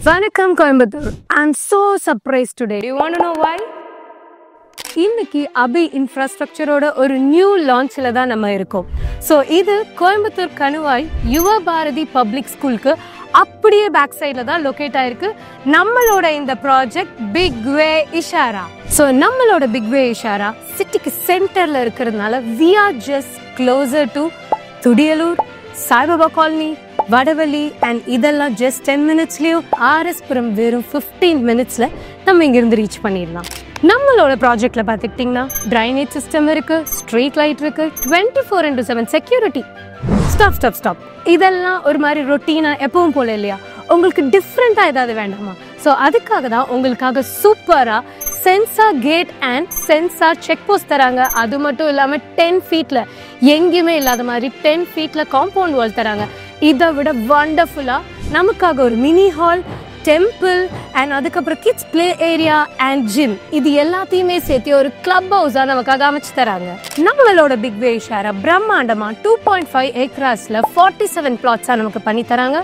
Vanakkam Coimbatore. I'm so surprised today. Do you want to know why? இன்னைக்கு அபி இன்ஃப்ராஸ்ட்ரக்சரோட ஒரு new லான்ச்ல தான் நம்ம இருக்கோம். ஸோ இது கோயம்புத்தூர் கணுவாய் யுவ பாரதி பப்ளிக் ஸ்கூலுக்கு அப்படியே பேக் சைடில் தான் லொக்கேட் ஆயிருக்கு நம்மளோட இந்த project Big Way Ishara. So நம்மளோட பிக் வே இஷாரா சிட்டிக்கு சென்டர்ல இருக்கிறதுனால we are just closer to Thudiyalur, Saibaba Colony, Vadavalli and இதெல்லாம் ஜஸ்ட் 10 மினிட்ஸ்லயும் ஆர்எஸ்புரம் வெறும் 15 மினிட்ஸ்ல நம்ம இங்கிருந்து ரீச் பண்ணிடலாம். நம்மளோட ப்ராஜெக்ட்ல பார்த்துக்கிட்டிங்கன்னா ட்ரைனேஜ் சிஸ்டம் இருக்கு, ஸ்ட்ரீட் லைட் இருக்கு, 24/7 செக்யூரிட்டி. ஸ்டாப் இதெல்லாம் ஒரு மாதிரி ரொட்டீனா எப்பவும் போல இல்லையா? உங்களுக்கு டிஃப்ரெண்டா ஏதாவது வேண்டாமா? ஸோ அதுக்காக தான் உங்களுக்காக சூப்பரா sensor gate and sensor check post தராங்க. அது மட்டும் இல்லாமல் 10 ஃபீட்ல எங்கேயுமே இல்லாத மாதிரி 10 ஃபீட்ல காம்பவுண்ட் வால் தராங்க. இதை விட வண்டர்ஃபுல்லா நமக்காக ஒரு மினி ஹால், டெம்பிள் அண்ட் அதுக்கப்புறம் kids play area and gym, இது எல்லாத்தையுமே சேர்த்து ஒரு கிளப் ஹவுஸா நமக்காக அமைச்சு தராங்க. நம்மளோட பிக் வே இஷாரா பிரம்மாண்டமா 2.5 ஏக்கர்ஸ்ல 47 பிளாட்ஸா நமக்கு பண்ணி தராங்க.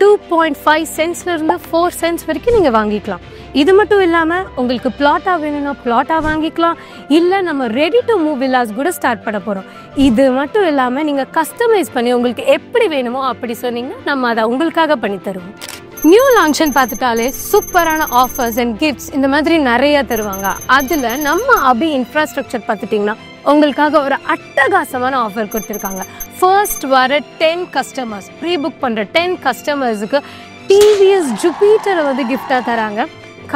2.5 சென்ட்ஸ்ல இருந்து 4 சென்ட்ஸ் வரைக்கும் நீங்க வாங்கிக்கலாம். இது மட்டும் இல்லாம உங்களுக்கு பிளாட்டா வேணும்னா பிளாட்டா வாங்கிக்கலாம், இல்ல நம்ம ரெடி டு மூவ் வில்லாஸ் கூட ஸ்டார்ட் பண்ண போறோம். இது மட்டும் இல்லாம நீங்க கஸ்டமைஸ் பண்ணி உங்களுக்கு எப்படி வேணுமோ அப்படி சொன்னீங்கன்னா நம்ம அதை உங்களுக்காக பண்ணி தருவோம். நியூ லான்ச்னு பார்த்துட்டாலே சூப்பரான ஆஃபர்ஸ் அண்ட் கிஃப்ட்ஸ் இந்த மாதிரி நிறைய தருவாங்க. அதில் நம்ம அபி இன்ஃப்ராஸ்ட்ரக்சர் பார்த்துட்டிங்கன்னா உங்களுக்காக ஒரு அட்டகாசமான ஆஃபர் கொடுத்துருக்காங்க. ஃபர்ஸ்ட் வர 10 கஸ்டமர்ஸ், ப்ரீ புக் பண்ணுற 10 கஸ்டமர்ஸுக்கு டிவிஎஸ் ஜூபிட்டரை வந்து கிஃப்டாக தராங்க.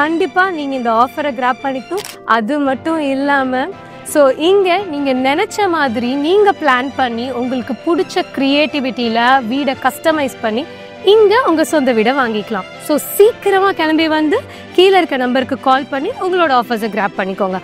கண்டிப்பாக நீங்கள் இந்த ஆஃபரை கிராப் பண்ணிக்கும். அது மட்டும் இல்லாமல் ஸோ இங்கே நீங்கள் நினச்ச மாதிரி நீங்கள் பிளான் பண்ணி உங்களுக்கு பிடிச்ச க்ரியேட்டிவிட்டியில் வீடை கஸ்டமைஸ் பண்ணி இங்கே உங்கள் சொந்த வீடை வாங்கிக்கலாம். ஸோ சீக்கிரமாக கிளம்பி வந்து கீழே இருக்க நம்பருக்கு கால் பண்ணி உங்களோட ஆஃபர்ஸை கிராப் பண்ணிக்கோங்க.